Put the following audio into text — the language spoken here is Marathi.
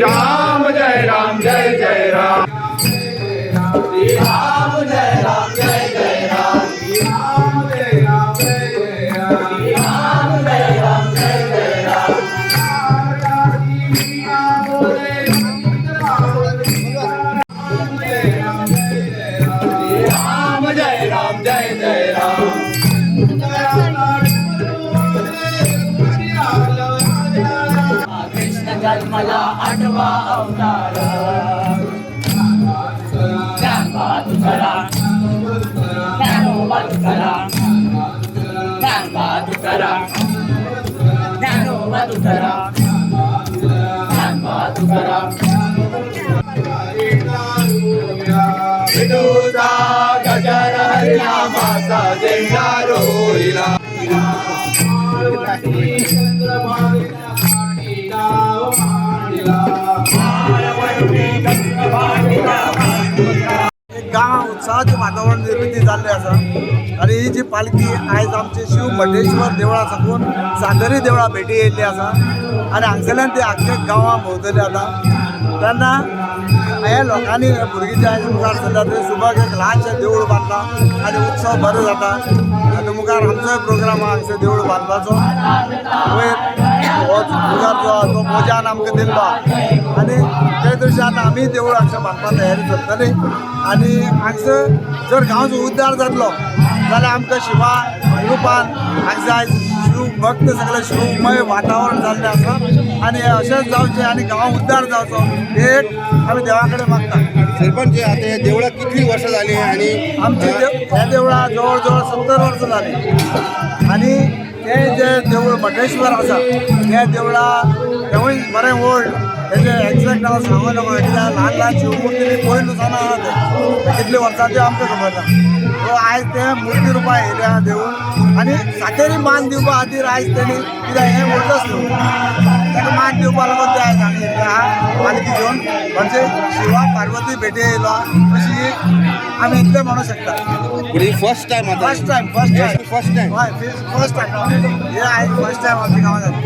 राम जय राम जय जय राम राम जय राम जय जय राम राम जय राम जय जय राम राम जय राम जय जय राम राम जय राम जय जय राम जन्मला 8वा अवतार ज्ञानोबा तुकाराम ज्ञानोबा तुकाराम ज्ञानोबा तुकाराम ज्ञानोबा तुकाराम ज्ञानोबा तुकाराम विठूचा गजर हरिनामाचा झेंडा रोहिला गांव उत्साहाचे वातावरण निर्मिती जाल्लें आसा आनी ही जी पालखी आयज आमचे शिव मटेश्वर देवळा साकून सातेरी देवळा भेटी येयल्ली आसा आनी हांगसरल्यान ती आख्ख्या गांवां भोंवतली आतां तेन्ना हे लोकांनी भुरगीं जे आयज मुखार सरता ते सुबाक एक ल्हानशें देवूळ बांदलां आनी उत्सव बरो जाता आतां मुखार आमचोय प्रोग्राम आहा हांगसर देवूळ बांदपाचो वयर हो मुखार जो आहा तो मोजान आमकां दिल्लो आनी ते तशें आतां आमी देवूळ हांगसर बांदपा तयारी करतली आनी हांगसर जर गांवचो उद्धार जातलो जाल्यार आमकां शिवा रुपान हांगसर आयज शिव भक्त सगळे शिवमय वातावरण जाल्लें आसा आनी अशेंच जावचें आनी गांव उद्धार जावचो एक आमी देवा कडेन मागता. सरपंच आता या देवळात कितली वर्ष झाली आणि आमची ह्या देवळा जवळ जवळ 70 वर्सां जाली आनी हे जे देवूळ मटेश्वर आसा त्या देवळा तेवूय बरें ओल्ड तेजे एक्झॅक्ट हांव सांगूं नका कित्याक ल्हान ल्हान शिवमुर्ती पयलू सावन आहा ते कितले वर्सांचे आमकां खबर ना सो आयज ते मुर्ती रुपा येयले आहा देवूळ आनी सातेरी मान दिवपा खातीर आयज तेणी कित्याक हें व्हडलोच न्हू ताका मान दिवपा लागून ते आयज हांगा येयल्ले आहा पालखी घेवन म्हणजे शिवा पार्वती भेटी येयलो अशी आमी इतलें म्हणूं शकता. First time first time first time हे आयज फर्स्ट टायम आमच्या गांवांत जाता.